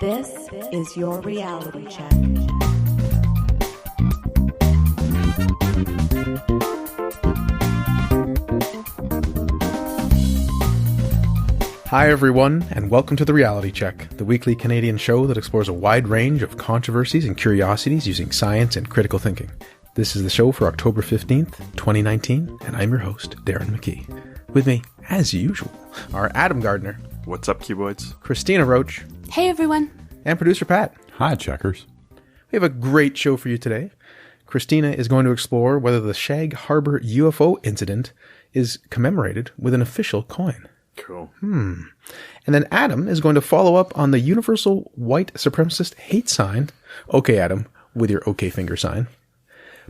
This is your reality check. Hi everyone, and welcome to The Reality Check, the weekly Canadian show that explores a wide range of controversies and curiosities using science and critical thinking. This is the show for October 15th, 2019, and I'm your host, Darren McKee. With me, as usual, are Adam Gardner. What's up, Cuboids? Christina Roach. Hey everyone. And producer Pat. Hi, checkers. We have a great show for you today. Christina is going to explore whether the Shag Harbour UFO incident is commemorated with an official coin. Cool. And then Adam is going to follow up on the universal white supremacist hate sign. Okay, Adam, with your okay finger sign.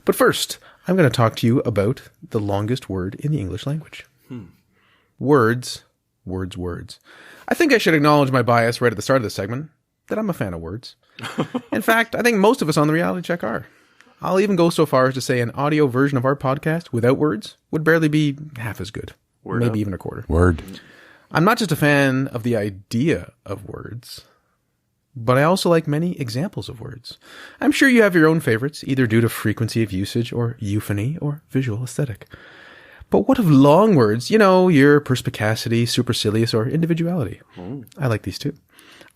But first, I'm going to talk to you about the longest word in the English language. Words. I think I should acknowledge my bias right at the start of this segment, that I'm a fan of words. In fact, I think most of us on The Reality Check are. I'll even go so far as to say an audio version of our podcast without words would barely be half as good. Word maybe up. even a quarter. Word. I'm not just a fan of the idea of words, but I also like many examples of words. I'm sure you have your own favorites, either due to frequency of usage or euphony or visual aesthetic. But what of long words? You know, your perspicacity, supercilious, or individuality. I like these too.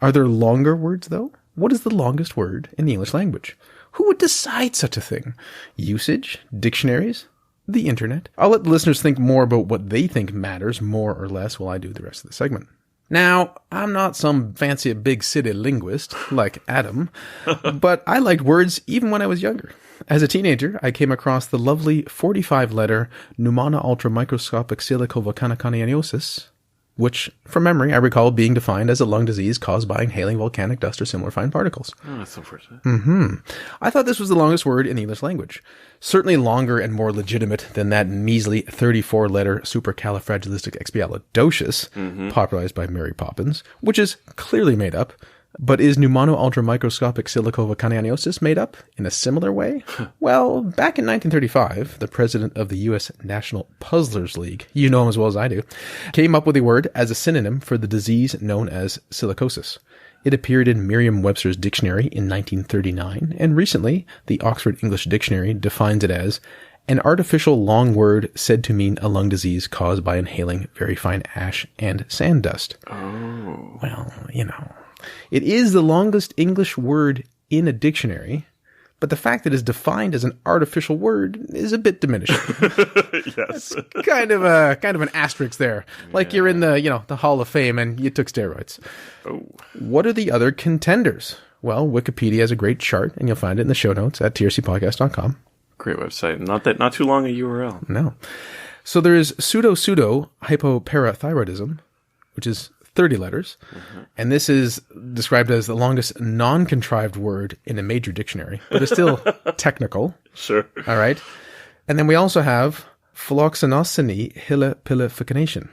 Are there longer words, though? What is the longest word in the English language? Who would decide such a thing? Usage? Dictionaries? The internet? I'll let the listeners think more about what they think matters more or less while I do the rest of the segment. Now, I'm not some fancy big city linguist like Adam, but I liked words even when I was younger. As a teenager, I came across the lovely 45-letter pneumona ultramicroscopic silicovolcaniconiosis, which, from memory, I recall being defined as a lung disease caused by inhaling volcanic dust or similar fine particles. Oh, that's unfortunate. I thought this was the longest word in the English language. Certainly longer and more legitimate than that measly 34-letter supercalifragilisticexpialidocious popularized by Mary Poppins, which is clearly made up. But is pneumono-ultramicroscopic silicovolcaniconiosis made up in a similar way? Well, back in 1935, the president of the U.S. National Puzzlers League, you know him as well as I do, came up with the word as a synonym for the disease known as silicosis. It appeared in Merriam-Webster's dictionary in 1939, and recently, the Oxford English Dictionary defines it as an artificial long word said to mean a lung disease caused by inhaling very fine ash and sand dust. Oh. Well, you know. It is the longest English word in a dictionary, but the fact that it is defined as an artificial word is a bit diminishing. Yes. kind of an asterisk there. Like you're in the Hall of Fame and you took steroids. Oh. What are the other contenders? Well, Wikipedia has a great chart, and you'll find it in the show notes at trcpodcast.com. Great website. Not too long a URL. No. So there is pseudo-hypoparathyroidism, which is 30 letters. And this is described as the longest non-contrived word in a major dictionary, but it's still technical. Sure. All right. And then we also have philoxanociny hilipilification,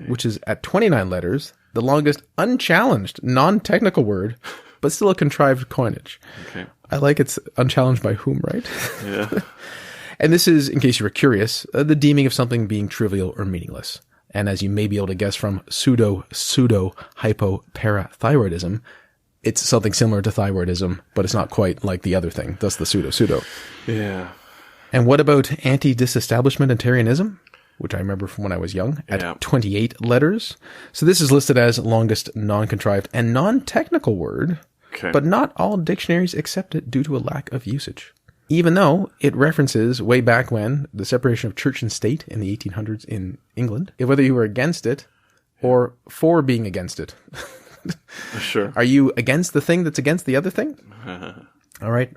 which is at 29 letters, the longest unchallenged non-technical word, but still a contrived coinage. Okay. I like it's unchallenged by whom, right? Yeah. And this is, in case you were curious, the deeming of something being trivial or meaningless. And as you may be able to guess from pseudo-hypoparathyroidism, it's something similar to thyroidism, but it's not quite like the other thing. Thus the pseudo. Yeah. And what about anti-disestablishmentarianism, which I remember from when I was young, at 28 letters? So this is listed as longest non-contrived and non-technical word, but not all dictionaries accept it due to a lack of usage. Even though it references way back when the separation of church and state in the 1800s in England, whether you were against it or for being against it. Sure. Are you against the thing that's against the other thing? All right.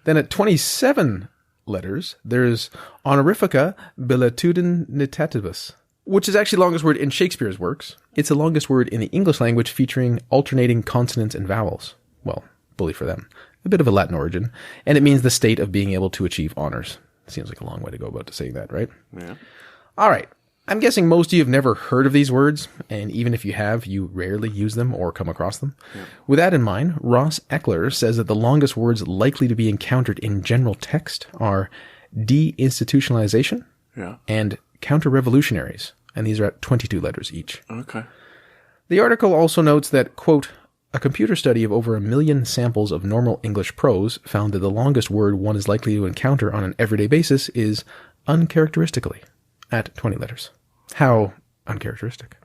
Then at 27 letters, there's honorifica bilatudinitativus, which is actually the longest word in Shakespeare's works. It's the longest word in the English language featuring alternating consonants and vowels. Well, bully for them. A bit of a Latin origin, and it means the state of being able to achieve honors. Seems like a long way to go about to saying that, right? Yeah. All right. I'm guessing most of you have never heard of these words, and even if you have, you rarely use them or come across them. Yeah. With that in mind, Ross Eckler says that the longest words likely to be encountered in general text are deinstitutionalization and counter-revolutionaries, and these are at 22 letters each. Okay. The article also notes that, quote, a computer study of over 1 million samples of normal English prose found that the longest word one is likely to encounter on an everyday basis is uncharacteristically at 20 letters. How uncharacteristic?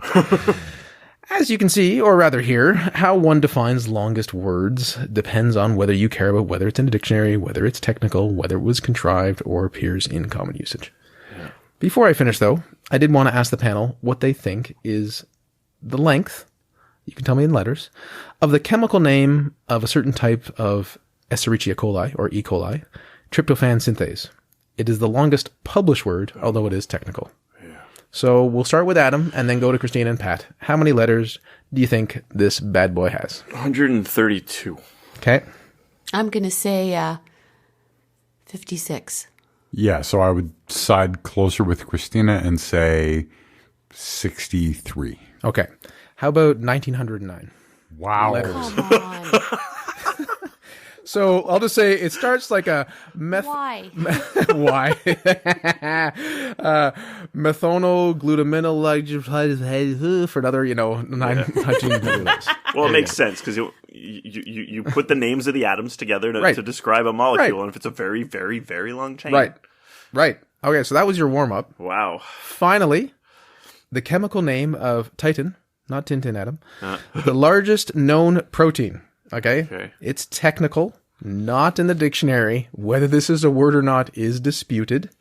As you can see, or rather hear, how one defines longest words depends on whether you care about whether it's in a dictionary, whether it's technical, whether it was contrived, or appears in common usage. Yeah. Before I finish, though, I did want to ask the panel what they think is the length, you can tell me in letters, of the chemical name of a certain type of Escherichia coli, or E. coli, tryptophan synthase. It is the longest published word, although it is technical. So we'll start with Adam and then go to Cristina and Pat. How many letters do you think this bad boy has? 132. Okay. I'm going to say 56. Yeah, so I would side closer with Cristina and say 63. Okay. How about 1909? Wow. Letters. Come on. So I'll just say it starts like a Why? Why? Methonoglutaminolyl for another, 19 letters. Well, it makes sense because you put the names of the atoms together to describe a molecule, and if it's a very, very, very long chain. Right. Okay, so that was your warm-up. Wow. Finally, the chemical name of Titan, not Tintin, Adam, the largest known protein. Okay? It's technical, not in the dictionary. Whether this is a word or not is disputed.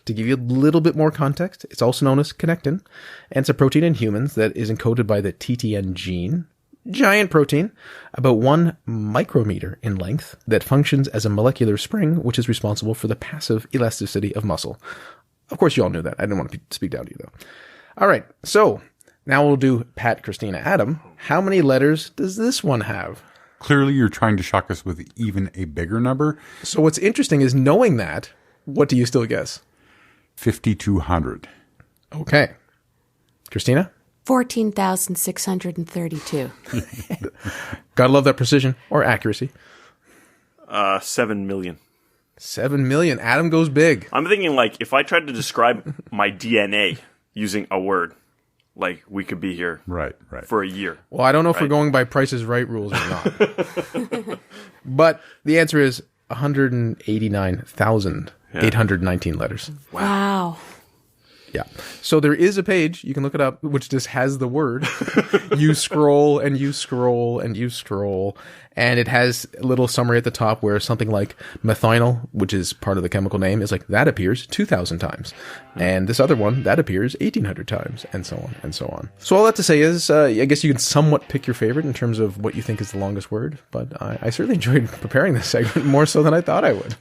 To give you a little bit more context, it's also known as connectin, and it's a protein in humans that is encoded by the TTN gene. Giant protein, about 1 micrometer in length, that functions as a molecular spring, which is responsible for the passive elasticity of muscle. Of course, you all knew that. I didn't want to speak down to you, though. All right, so now we'll do Pat, Cristina, Adam. How many letters does this one have? Clearly, you're trying to shock us with even a bigger number. So what's interesting is knowing that, what do you still guess? 5,200. Okay. Cristina? 14,632. Gotta love that precision or accuracy. 7 million. 7 million. Adam goes big. I'm thinking, if I tried to describe my DNA using a word, we could be here for a year. Well, I don't know if we're going by Price is Right rules or not. But the answer is 189,819 letters. Wow. Yeah. So there is a page, you can look it up, which just has the word. You scroll and you scroll and you scroll. And it has a little summary at the top where something like methynyl, which is part of the chemical name, is that appears 2,000 times. And this other one, that appears 1,800 times, and so on and so on. So all that to say is, I guess you can somewhat pick your favorite in terms of what you think is the longest word. But I certainly enjoyed preparing this segment more so than I thought I would.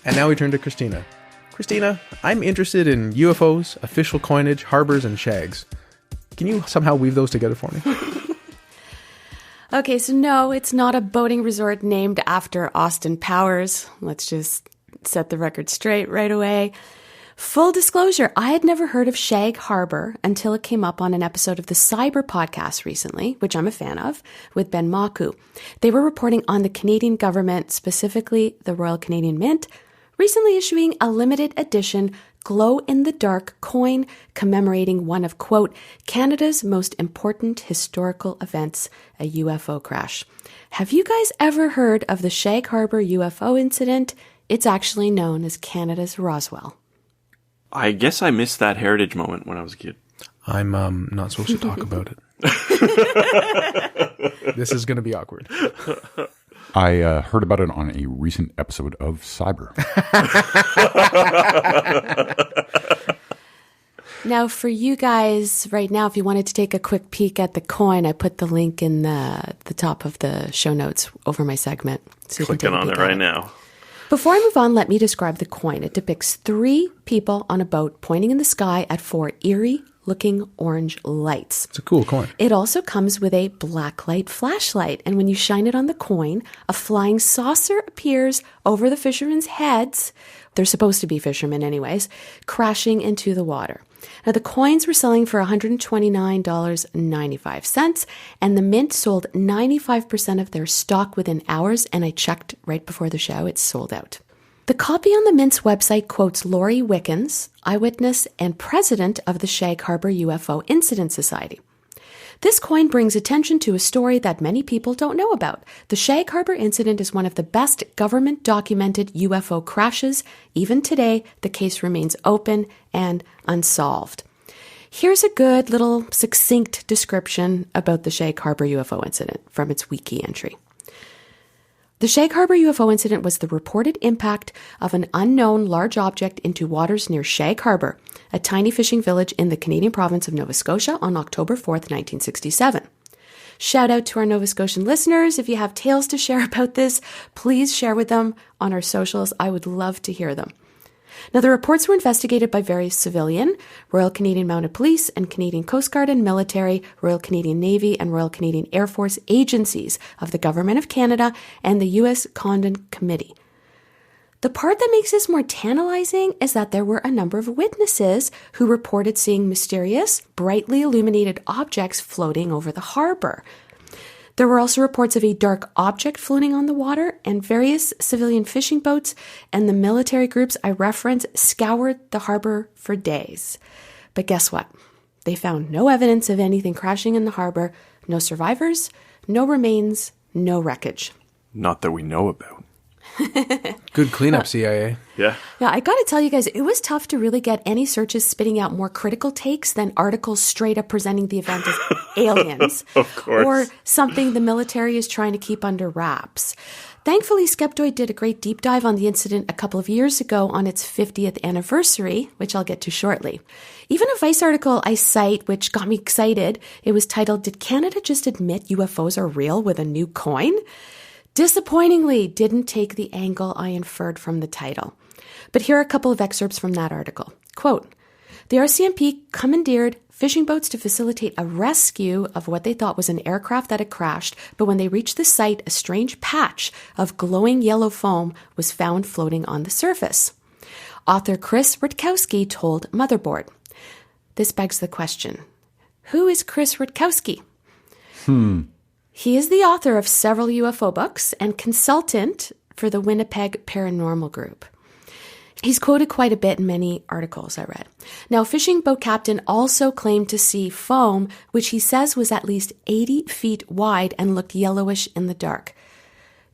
And now we turn to Cristina. Cristina, I'm interested in UFOs, official coinage, harbors, and shags. Can you somehow weave those together for me? Okay, so no, it's not a boating resort named after Austin Powers. Let's just set the record straight right away. Full disclosure, I had never heard of Shag Harbour until it came up on an episode of the Cyber podcast recently, which I'm a fan of, with Ben Maku. They were reporting on the Canadian government, specifically the Royal Canadian Mint, recently issuing a limited edition glow-in-the-dark coin commemorating one of, quote, Canada's most important historical events, a UFO crash. Have you guys ever heard of the Shag Harbour UFO incident? It's actually known as Canada's Roswell. I guess I missed that heritage moment when I was a kid. I'm not supposed to talk about it. This is going to be awkward. I heard about it on a recent episode of Cyber. Now, for you guys right now, if you wanted to take a quick peek at the coin, I put the link in the top of the show notes over my segment. So you Clicking can take on a it peek at right now. Before I move on, let me describe the coin. It depicts 3 people on a boat pointing in the sky at 4 eerie-looking orange lights. It's a cool coin. It also comes with a blacklight flashlight, and when you shine it on the coin, a flying saucer appears over the fishermen's heads. They're supposed to be fishermen anyways, crashing into the water. Now, the coins were selling for $129.95, and the mint sold 95% of their stock within hours, and I checked right before the show, it's sold out. The copy on the Mint's website quotes Lori Wickens, eyewitness and president of the Shag Harbour UFO Incident Society. This coin brings attention to a story that many people don't know about. The Shag Harbour incident is one of the best government-documented UFO crashes. Even today, the case remains open and unsolved. Here's a good little succinct description about the Shag Harbour UFO incident from its wiki entry. The Shag Harbour UFO incident was the reported impact of an unknown large object into waters near Shag Harbour, a tiny fishing village in the Canadian province of Nova Scotia on October 4th, 1967. Shout out to our Nova Scotian listeners. If you have tales to share about this, please share with them on our socials. I would love to hear them. Now, the reports were investigated by various civilian, Royal Canadian Mounted Police and Canadian Coast Guard and military, Royal Canadian Navy and Royal Canadian Air Force agencies of the Government of Canada and the U.S. Condon Committee. The part that makes this more tantalizing is that there were a number of witnesses who reported seeing mysterious, brightly illuminated objects floating over the harbor. There were also reports of a dark object floating on the water, and various civilian fishing boats and the military groups I referenced scoured the harbor for days. But guess what? They found no evidence of anything crashing in the harbor, no survivors, no remains, no wreckage. Not that we know about. Good cleanup, CIA. Yeah. Now, I got to tell you guys, it was tough to really get any searches spitting out more critical takes than articles straight up presenting the event as aliens. Of course. Or something the military is trying to keep under wraps. Thankfully, Skeptoid did a great deep dive on the incident a couple of years ago on its 50th anniversary, which I'll get to shortly. Even a Vice article I cite, which got me excited, it was titled, "Did Canada Just Admit UFOs Are Real with a New Coin?" Disappointingly didn't take the angle I inferred from the title. But here are a couple of excerpts from that article. Quote, "The RCMP commandeered fishing boats to facilitate a rescue of what they thought was an aircraft that had crashed, but when they reached the site, a strange patch of glowing yellow foam was found floating on the surface." Author Chris Rutkowski told Motherboard. This begs the question, who is Chris Rutkowski? He is the author of several UFO books and consultant for the Winnipeg Paranormal Group. He's quoted quite a bit in many articles I read. Now, fishing boat captain also claimed to see foam, which he says was at least 80 feet wide and looked yellowish in the dark.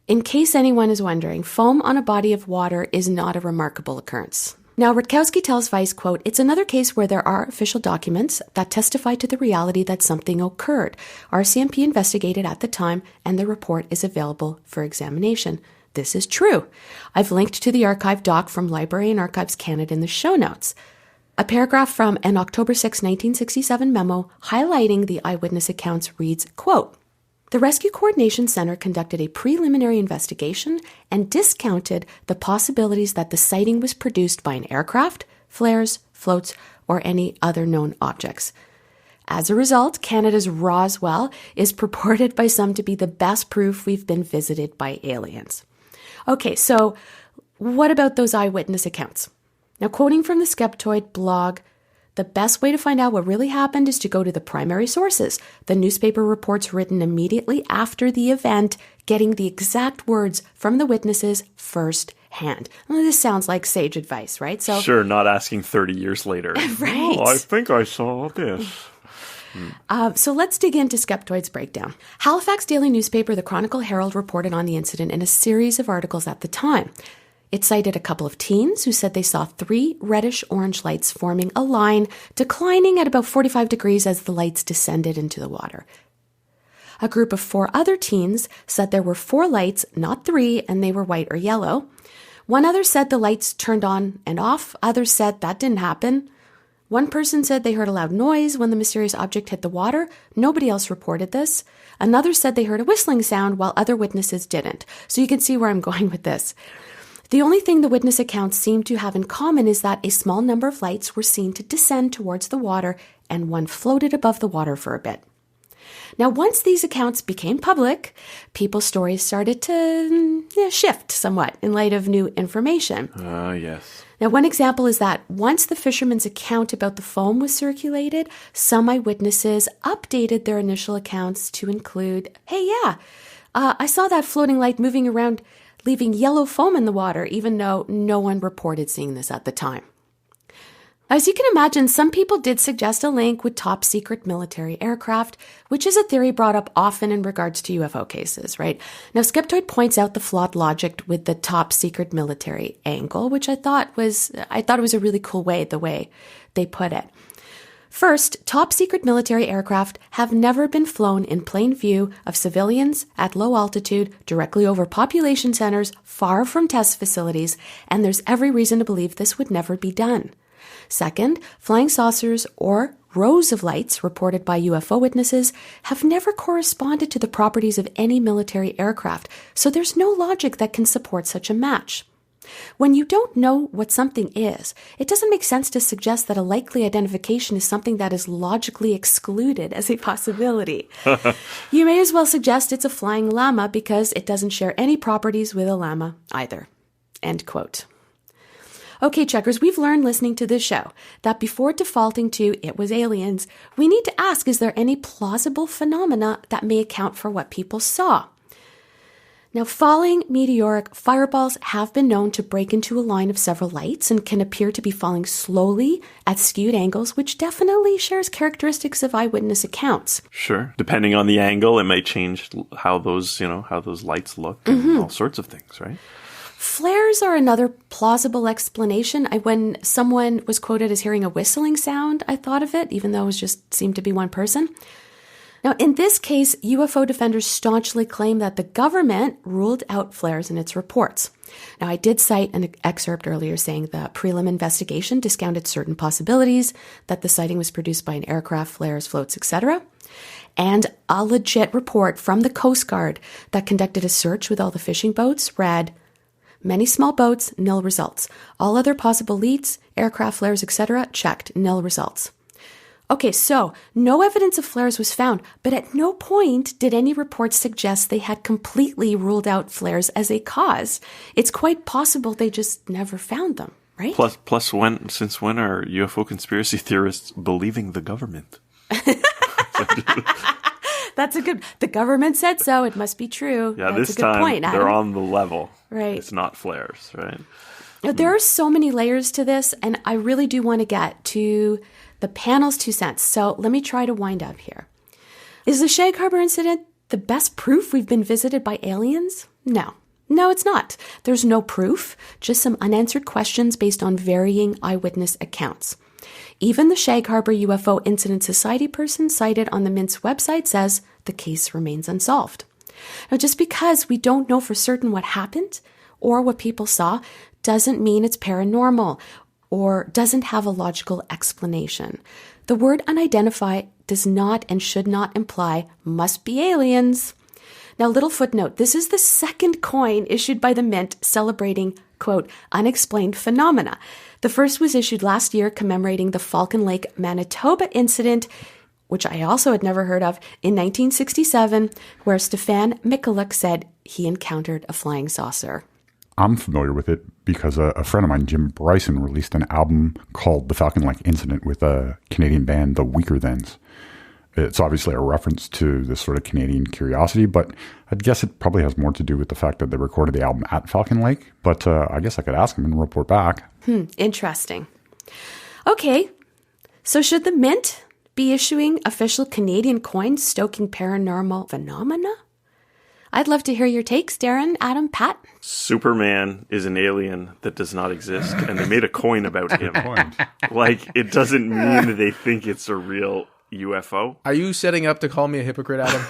In case anyone is wondering, foam on a body of water is not a remarkable occurrence. Now, Rutkowski tells Vice, quote, "It's another case where there are official documents that testify to the reality that something occurred. RCMP investigated at the time, and the report is available for examination. This is true. I've linked to the archive doc from Library and Archives Canada in the show notes. A paragraph from an October 6, 1967 memo highlighting the eyewitness accounts reads, quote, "The Rescue Coordination Center conducted a preliminary investigation and discounted the possibilities that the sighting was produced by an aircraft, flares, floats, or any other known objects. As a result, Canada's Roswell is purported by some to be the best proof we've been visited by aliens." Okay, so what about those eyewitness accounts? Now, quoting from the Skeptoid blog, "The best way to find out what really happened is to go to the primary sources, the newspaper reports written immediately after the event, getting the exact words from the witnesses firsthand." Well, this sounds like sage advice, right? So sure, not asking 30 years later. Right. Oh, I think I saw this. So let's dig into Skeptoid's breakdown. Halifax Daily newspaper, the Chronicle Herald, reported on the incident in a series of articles at the time. It cited a couple of teens who said they saw 3 reddish-orange lights forming a line, declining at about 45 degrees as the lights descended into the water. A group of 4 other teens said there were 4 lights, not 3, and they were white or yellow. One other said the lights turned on and off. Others said that didn't happen. One person said they heard a loud noise when the mysterious object hit the water. Nobody else reported this. Another said they heard a whistling sound while other witnesses didn't. So you can see where I'm going with this. The only thing the witness accounts seem to have in common is that a small number of lights were seen to descend towards the water and one floated above the water for a bit. Now, once these accounts became public, people's stories started to shift somewhat in light of new information. Yes. Now, one example is that once the fisherman's account about the foam was circulated, some eyewitnesses updated their initial accounts to include, hey, I saw that floating light moving around, leaving yellow foam in the water, even though no one reported seeing this at the time. As you can imagine, some people did suggest a link with top secret military aircraft, which is a theory brought up often in regards to UFO cases, right? Now, Skeptoid points out the flawed logic with the top secret military angle, which I thought it was a really cool way, the way they put it. First, top secret military aircraft have never been flown in plain view of civilians at low altitude, directly over population centers, far from test facilities, and there's every reason to believe this would never be done. Second, flying saucers or rows of lights reported by UFO witnesses have never corresponded to the properties of any military aircraft, so there's no logic that can support such a match. When you don't know what something is, it doesn't make sense to suggest that a likely identification is something that is logically excluded as a possibility. You may as well suggest it's a flying llama because it doesn't share any properties with a llama either. End quote. Okay, checkers, we've learned listening to this show that before defaulting to it was aliens, we need to ask, is there any plausible phenomena that may account for what people saw? Now, falling meteoric fireballs have been known to break into a line of several lights and can appear to be falling slowly at skewed angles, which definitely shares characteristics of eyewitness accounts. Sure. Depending on the angle, it may change how those lights look and all sorts of things, right? Flares are another plausible explanation. When someone was quoted as hearing a whistling sound, I thought of it, even though it just seemed to be one person. Now, in this case, UFO defenders staunchly claim that the government ruled out flares in its reports. Now, I did cite an excerpt earlier saying the prelim investigation discounted certain possibilities, that the sighting was produced by an aircraft, flares, floats, etc., and a legit report from the Coast Guard that conducted a search with all the fishing boats read, many small boats, nil results. All other possible leads, aircraft, flares, etc., checked, nil results. Okay, so no evidence of flares was found, but at no point did any reports suggest they had completely ruled out flares as a cause. It's quite possible they just never found them, right? Plus, since when are UFO conspiracy theorists believing the government? The government said so. It must be true. Yeah, That's this a good time point, Adam. they're on the level. Right. It's not flares, right? Now, there are so many layers to this, and I really do want to get to the panel's 2 cents. So let me try to wind up here. Is the Shag Harbour incident the best proof we've been visited by aliens? No, it's not. There's no proof, just some unanswered questions based on varying eyewitness accounts. Even the Shag Harbour UFO Incident Society person cited on the Mint's website says the case remains unsolved. Now, just because we don't know for certain what happened or what people saw doesn't mean it's paranormal or doesn't have a logical explanation. The word unidentified does not and should not imply must be aliens. Now, little footnote, this is the second coin issued by the Mint celebrating, quote, unexplained phenomena. The first was issued last year commemorating the Falcon Lake, Manitoba incident, which I also had never heard of, in 1967, where Stefan Michaluk said he encountered a flying saucer. I'm familiar with it because a friend of mine, Jim Bryson, released an album called The Falcon Lake Incident with a Canadian band, The Weaker Thans. It's obviously a reference to this sort of Canadian curiosity, but I guess it probably has more to do with the fact that they recorded the album at Falcon Lake. But I guess I could ask him and report back. Interesting. Okay, so should the Mint be issuing official Canadian coins stoking paranormal phenomena? I'd love to hear your takes, Darren, Adam, Pat. Superman is an alien that does not exist, and they made a coin about him. Like, it doesn't mean that they think it's a real UFO. Are you setting up to call me a hypocrite, Adam?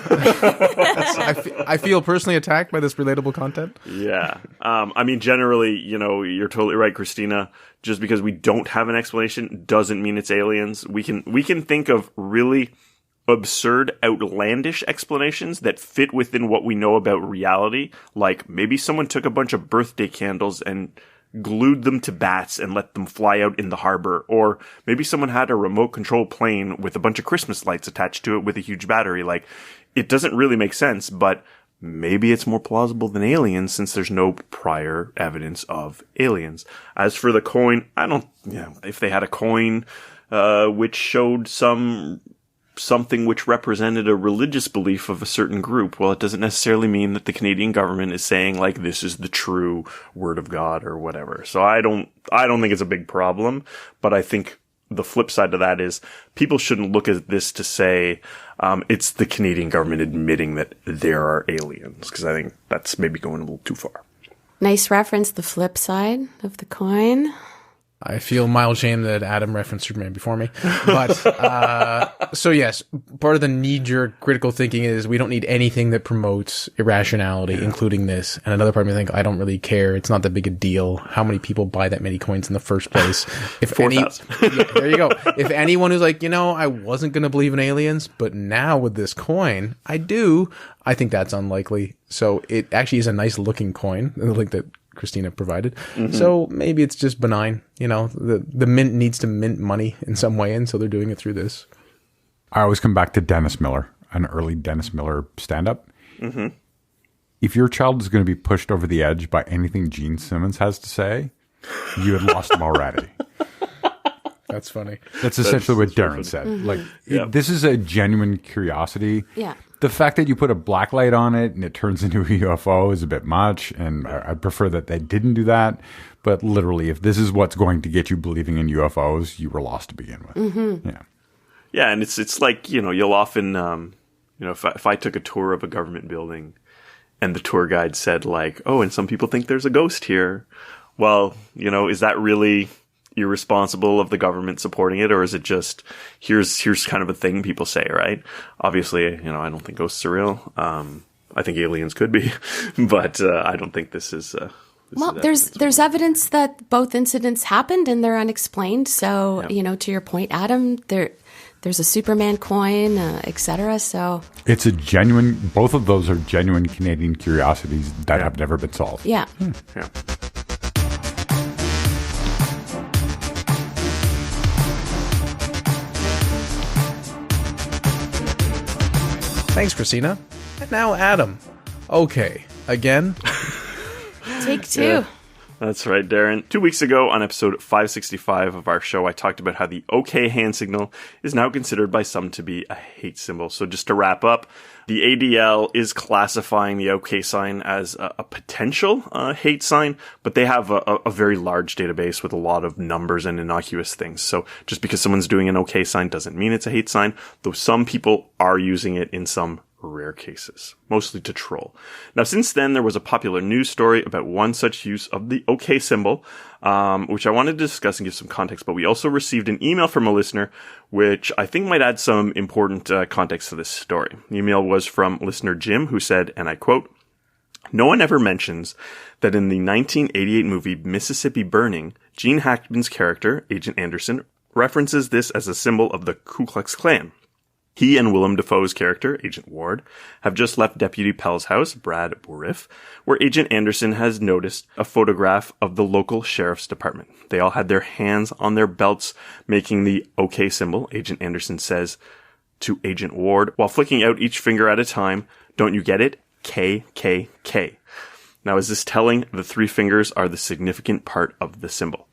I feel personally attacked by this relatable content. Yeah. I mean, generally, you're totally right, Cristina. Just because we don't have an explanation doesn't mean it's aliens. We can think of really absurd, outlandish explanations that fit within what we know about reality. Like, maybe someone took a bunch of birthday candles and glued them to bats and let them fly out in the harbor. Or maybe someone had a remote control plane with a bunch of Christmas lights attached to it with a huge battery. Like, it doesn't really make sense, but maybe it's more plausible than aliens since there's no prior evidence of aliens. As for the coin, if they had a coin, which showed something which represented a religious belief of a certain group, well, it doesn't necessarily mean that the Canadian government is saying, like, this is the true word of God or whatever. So I don't think it's a big problem, but I think the flip side of that is people shouldn't look at this to say, it's the Canadian government admitting that there are aliens, because I think that's maybe going a little too far. Nice reference, the flip side of the coin. I feel mild shame that Adam referenced Superman before me. But, so yes, part of the knee-jerk critical thinking is we don't need anything that promotes irrationality, including this. And another part of me think, I don't really care. It's not that big a deal. How many people buy that many coins in the first place? If 4,000. There you go. If anyone who's like, I wasn't going to believe in aliens, but now with this coin, I do, I think that's unlikely. So it actually is a nice looking coin, the link that Cristina provided. Mm-hmm. So maybe it's just benign. The mint needs to mint money in some way, and so they're doing it through this. I always come back to Dennis Miller, an early Dennis Miller stand-up. Mm-hmm. If your child is going to be pushed over the edge by anything Gene Simmons has to say, you had lost him already. That's funny. That's essentially what Darren said. Mm-hmm. Like, this is a genuine curiosity. Yeah. The fact that you put a black light on it and it turns into a UFO is a bit much, and I prefer that they didn't do that. But literally, if this is what's going to get you believing in UFOs, you were lost to begin with. Mm-hmm. Yeah. Yeah, and it's like, you'll often, if I took a tour of a government building and the tour guide said, like, oh, and some people think there's a ghost here. Well, is that really irresponsible of the government supporting it, or is it just here's kind of a thing people say, right? Obviously, I don't think ghosts are real. I think aliens could be, but I don't think this is. There's evidence that both incidents happened and they're unexplained. So to your point, Adam, there's a Superman coin, etc. So it's a genuine. Both of those are genuine Canadian curiosities that have never been solved. Yeah. Yeah. Thanks, Cristina. And now, Adam. Okay, again. Take two. Yeah, that's right, Darren. 2 weeks ago on episode 565 of our show, I talked about how the OK hand signal is now considered by some to be a hate symbol. So just to wrap up, the ADL is classifying the OK sign as a potential hate sign, but they have a very large database with a lot of numbers and innocuous things. So just because someone's doing an OK sign doesn't mean it's a hate sign, though some people are using it in some rare cases, mostly to troll. Now, since then, there was a popular news story about one such use of the OK symbol, which I wanted to discuss and give some context, but we also received an email from a listener, which I think might add some important context to this story. The email was from listener Jim, who said, and I quote, "No one ever mentions that in the 1988 movie Mississippi Burning, Gene Hackman's character, Agent Anderson, references this as a symbol of the Ku Klux Klan. He and Willem Dafoe's character, Agent Ward, have just left Deputy Pell's house, Brad Bourif, where Agent Anderson has noticed a photograph of the local sheriff's department. They all had their hands on their belts, making the OK symbol. Agent Anderson says to Agent Ward, while flicking out each finger at a time, "Don't you get it? KKK. Now, is this telling? The three fingers are the significant part of the symbol."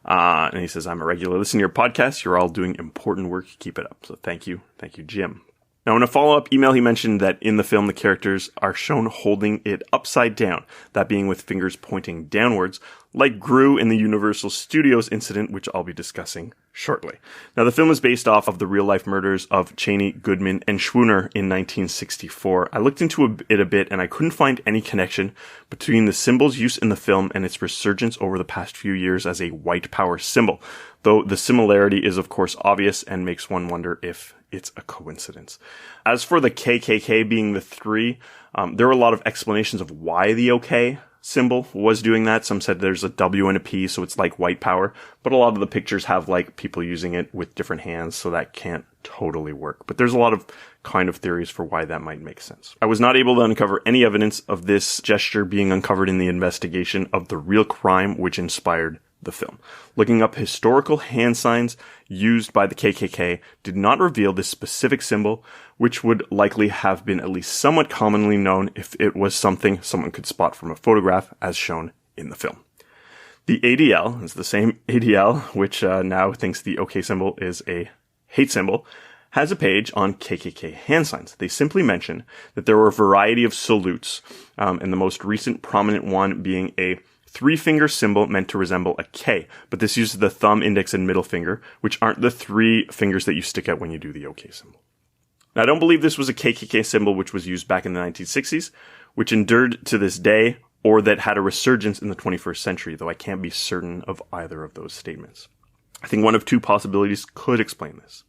And he says, "I'm a regular listener to your podcast. You're all doing important work. Keep it up." So thank you. Thank you, Jim. Now, in a follow-up email, he mentioned that in the film, the characters are shown holding it upside down, that being with fingers pointing downwards, like Gru in the Universal Studios incident, which I'll be discussing shortly. Now, the film is based off of the real-life murders of Cheney, Goodman, and Schwooner in 1964. I looked into it a bit, and I couldn't find any connection between the symbol's use in the film and its resurgence over the past few years as a white power symbol, though the similarity is, of course, obvious and makes one wonder if it's a coincidence. As for the KKK being the three, there were a lot of explanations of why the OK symbol was doing that. Some said there's a W and a P, so it's like white power, but a lot of the pictures have like people using it with different hands, so that can't totally work. But there's a lot of kind of theories for why that might make sense. I was not able to uncover any evidence of this gesture being uncovered in the investigation of the real crime which inspired the film. Looking up historical hand signs used by the KKK did not reveal this specific symbol, which would likely have been at least somewhat commonly known if it was something someone could spot from a photograph as shown in the film. The ADL is the same ADL, which now thinks the OK symbol is a hate symbol, has a page on KKK hand signs. They simply mention that there were a variety of salutes, and the most recent prominent one being a 3-finger symbol meant to resemble a K, but this uses the thumb, index, and middle finger, which aren't the 3 fingers that you stick out when you do the OK symbol. Now, I don't believe this was a KKK symbol which was used back in the 1960s, which endured to this day, or that had a resurgence in the 21st century, though I can't be certain of either of those statements. I think one of 2 possibilities could explain this.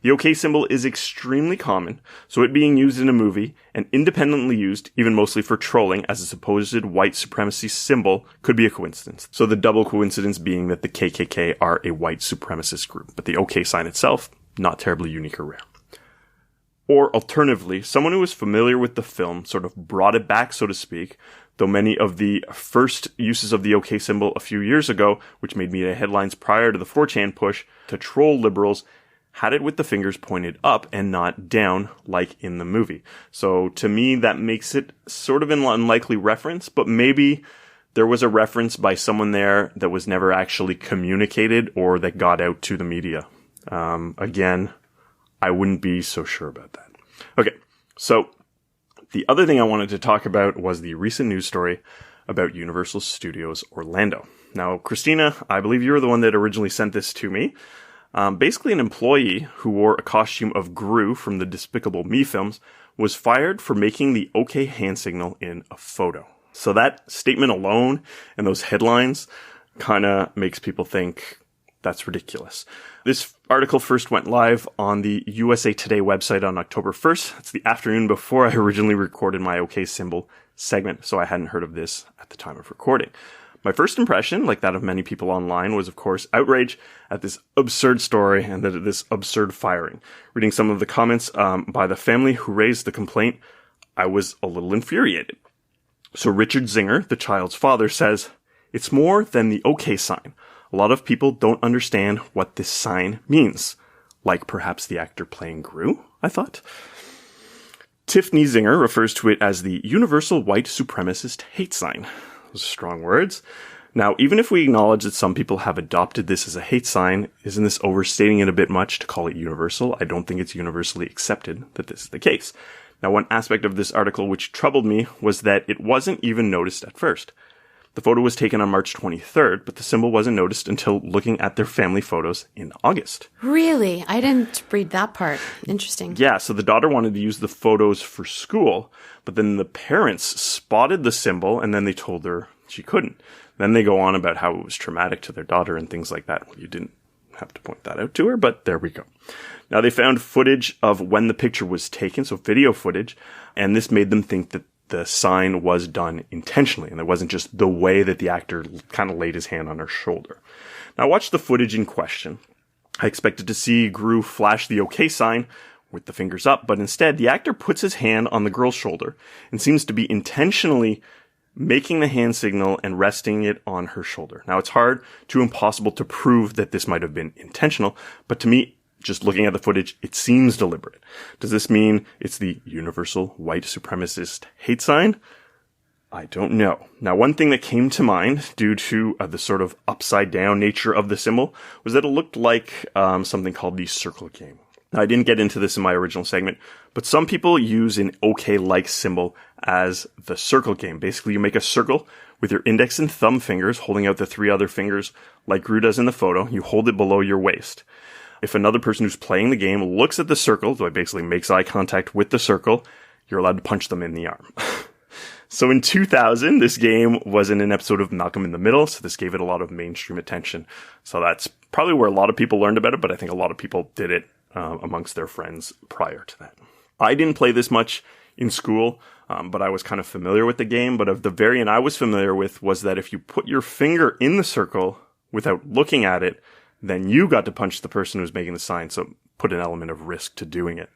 The OK symbol is extremely common, so it being used in a movie and independently used, even mostly for trolling, as a supposed white supremacy symbol could be a coincidence. So the double coincidence being that the KKK are a white supremacist group, but the OK sign itself, not terribly unique or rare. Or alternatively, someone who was familiar with the film sort of brought it back, so to speak, though many of the first uses of the OK symbol a few years ago, which made media headlines prior to the 4chan push to troll liberals, had it with the fingers pointed up and not down like in the movie. So to me, that makes it sort of an unlikely reference, but maybe there was a reference by someone there that was never actually communicated or that got out to the media. Again, I wouldn't be so sure about that. Okay, so the other thing I wanted to talk about was the recent news story about Universal Studios Orlando. Now, Cristina, I believe you were the one that originally sent this to me. Basically, an employee who wore a costume of Gru from the Despicable Me films was fired for making the OK hand signal in a photo. So that statement alone and those headlines kind of makes people think that's ridiculous. This article first went live on the USA Today website on October 1st. It's the afternoon before I originally recorded my OK symbol segment, so I hadn't heard of this at the time of recording. My first impression, like that of many people online, was of course outrage at this absurd story and this absurd firing. Reading some of the comments by the family who raised the complaint, I was a little infuriated. So Richard Zinger, the child's father, says, "It's more than the OK sign. A lot of people don't understand what this sign means. Like perhaps the actor playing Gru, I thought." Tiffany Zinger refers to it as the universal white supremacist hate sign. Those are strong words. Now, even if we acknowledge that some people have adopted this as a hate sign, isn't this overstating it a bit much to call it universal? I don't think it's universally accepted that this is the case. Now, one aspect of this article which troubled me was that it wasn't even noticed at first. The photo was taken on March 23rd, but the symbol wasn't noticed until looking at their family photos in August. Really? I didn't read that part. Interesting. Yeah, so the daughter wanted to use the photos for school, but then the parents spotted the symbol and then they told her she couldn't. Then they go on about how it was traumatic to their daughter and things like that. Well, you didn't have to point that out to her, but there we go. Now they found footage of when the picture was taken, so video footage, and this made them think that the sign was done intentionally, and it wasn't just the way that the actor kind of laid his hand on her shoulder. Now, I watched the footage in question. I expected to see Gru flash the OK sign with the fingers up, but instead, the actor puts his hand on the girl's shoulder and seems to be intentionally making the hand signal and resting it on her shoulder. Now, it's hard to impossible to prove that this might have been intentional, but to me, just looking at the footage, it seems deliberate. Does this mean it's the universal white supremacist hate sign? I don't know. Now, one thing that came to mind due to the sort of upside down nature of the symbol was that it looked like something called the circle game. Now, I didn't get into this in my original segment, but some people use an OK-like symbol as the circle game. Basically, you make a circle with your index and thumb fingers holding out the 3 other fingers like Gru does in the photo. You hold it below your waist. If another person who's playing the game looks at the circle, so it basically makes eye contact with the circle, you're allowed to punch them in the arm. So in 2000, this game was in an episode of Malcolm in the Middle, so this gave it a lot of mainstream attention. So that's probably where a lot of people learned about it, but I think a lot of people did it amongst their friends prior to that. I didn't play this much in school, but I was kind of familiar with the game. But of the variant I was familiar with was that if you put your finger in the circle without looking at it, then you got to punch the person who's making the sign. So put an element of risk to doing it.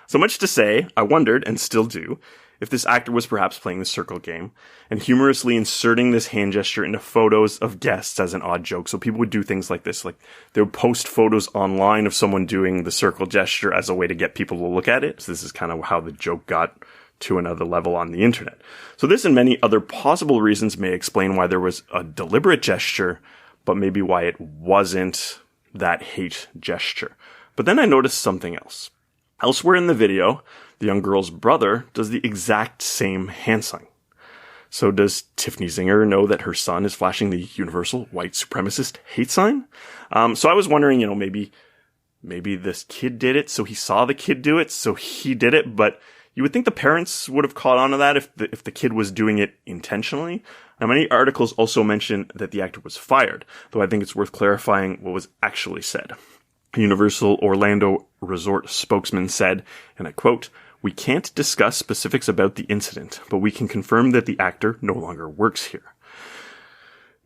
So much to say, I wondered, and still do, if this actor was perhaps playing the circle game and humorously inserting this hand gesture into photos of guests as an odd joke. So people would do things like this, like they would post photos online of someone doing the circle gesture as a way to get people to look at it. So this is kind of how the joke got to another level on the internet. So this and many other possible reasons may explain why there was a deliberate gesture, but maybe why it wasn't that hate gesture. But then I noticed something else. Elsewhere in the video, the young girl's brother does the exact same hand sign. So does Tiffany Zinger know that her son is flashing the universal white supremacist hate sign? So I was wondering, maybe this kid did it, so he saw the kid do it, so he did it, but you would think the parents would have caught on to that if the kid was doing it intentionally. Now, many articles also mention that the actor was fired, though I think it's worth clarifying what was actually said. A Universal Orlando Resort spokesman said, and I quote, "We can't discuss specifics about the incident, but we can confirm that the actor no longer works here."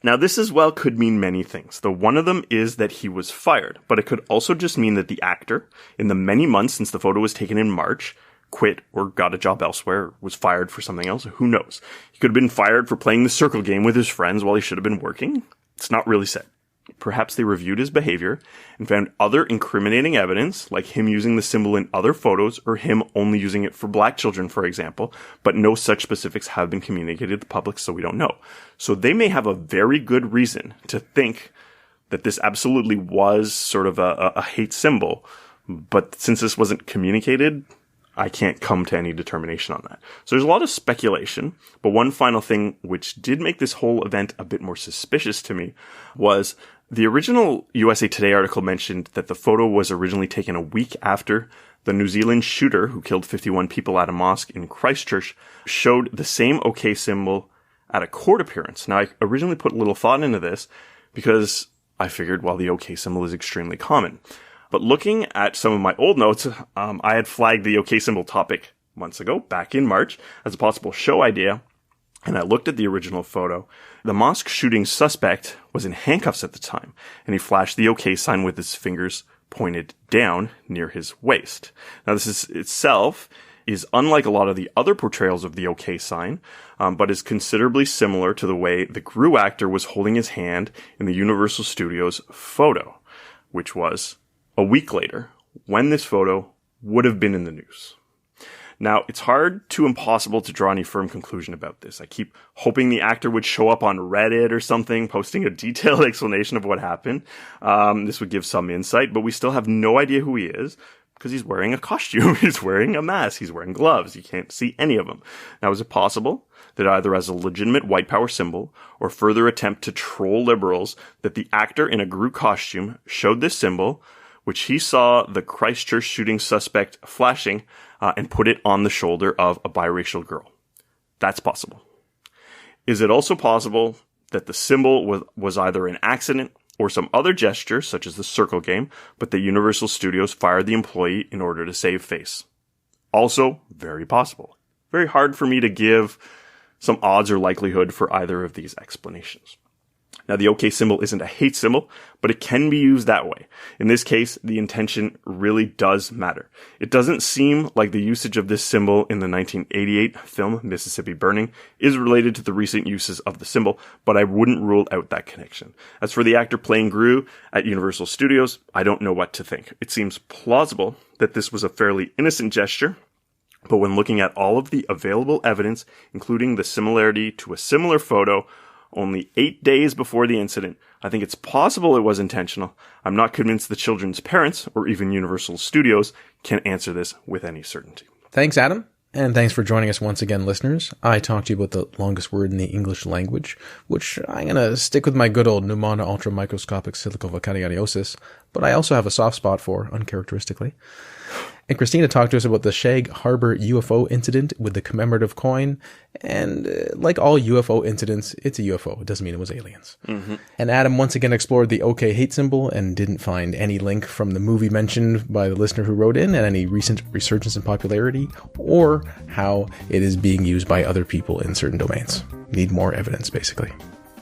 Now, this as well could mean many things, though one of them is that he was fired, but it could also just mean that the actor, in the many months since the photo was taken in March, quit or got a job elsewhere, was fired for something else. Who knows? He could have been fired for playing the circle game with his friends while he should have been working. It's not really said. Perhaps they reviewed his behavior and found other incriminating evidence, like him using the symbol in other photos or him only using it for black children, for example, but no such specifics have been communicated to the public, so we don't know. So they may have a very good reason to think that this absolutely was sort of a hate symbol, but since this wasn't communicated, I can't come to any determination on that. So there's a lot of speculation, but one final thing which did make this whole event a bit more suspicious to me was the original USA Today article mentioned that the photo was originally taken a week after the New Zealand shooter who killed 51 people at a mosque in Christchurch showed the same OK symbol at a court appearance. Now, I originally put a little thought into this because I figured, well, the OK symbol is extremely common. But looking at some of my old notes, I had flagged the OK symbol topic months ago, back in March, as a possible show idea, and I looked at the original photo. The mosque shooting suspect was in handcuffs at the time, and he flashed the OK sign with his fingers pointed down near his waist. Now, this itself is unlike a lot of the other portrayals of the OK sign, but is considerably similar to the way the Gru actor was holding his hand in the Universal Studios photo, which was a week later, when this photo would have been in the news. Now, it's hard to impossible to draw any firm conclusion about this. I keep hoping the actor would show up on Reddit or something, posting a detailed explanation of what happened. This would give some insight, but we still have no idea who he is because he's wearing a costume. He's wearing a mask. He's wearing gloves. You can't see any of them. Now, is it possible that either as a legitimate white power symbol or further attempt to troll liberals that the actor in a Gru costume showed this symbol, which he saw the Christchurch shooting suspect flashing, and put it on the shoulder of a biracial girl? That's possible. Is it also possible that the symbol was either an accident or some other gesture, such as the circle game, but the Universal Studios fired the employee in order to save face? Also, very possible. Very hard for me to give some odds or likelihood for either of these explanations. Now, the OK symbol isn't a hate symbol, but it can be used that way. In this case, the intention really does matter. It doesn't seem like the usage of this symbol in the 1988 film Mississippi Burning is related to the recent uses of the symbol, but I wouldn't rule out that connection. As for the actor playing Gru at Universal Studios, I don't know what to think. It seems plausible that this was a fairly innocent gesture, but when looking at all of the available evidence, including the similarity to a similar photo only 8 days before the incident, I think it's possible it was intentional. I'm not convinced the children's parents, or even Universal Studios, can answer this with any certainty. Thanks, Adam. And thanks for joining us once again, listeners. I talked to you about the longest word in the English language, which I'm going to stick with my good old pneumona ultramicroscopic silicovacariariosis, but I also have a soft spot for, uncharacteristically. And Cristina talked to us about the Shag Harbour UFO incident with the commemorative coin. And like all UFO incidents, it's a UFO. It doesn't mean it was aliens. Mm-hmm. And Adam once again explored the OK hate symbol and didn't find any link from the movie mentioned by the listener who wrote in and any recent resurgence in popularity or how it is being used by other people in certain domains. Need more evidence, basically.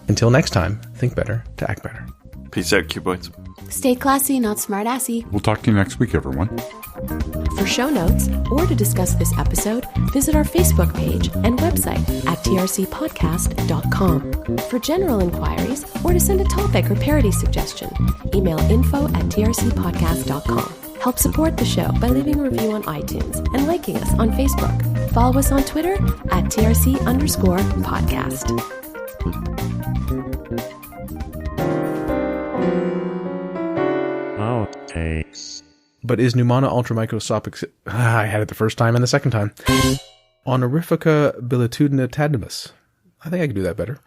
Until next time, think better to act better. Peace out, cuboids. Stay classy, not smartassy. We'll talk to you next week, everyone. For show notes or to discuss this episode, visit our Facebook page and website at trcpodcast.com. For general inquiries or to send a topic or parody suggestion, email info@trcpodcast.com. Help support the show by leaving a review on iTunes and liking us on Facebook. Follow us on Twitter at TRC_podcast. Outtakes. But is Pneumona ultramicroscopic... I had it the first time and the second time. Honorifica bilatudinitatis. I think I can do that better.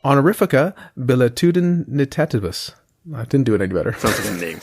Honorifica bilatudinitatis. I didn't do it any better. Sounds like a name.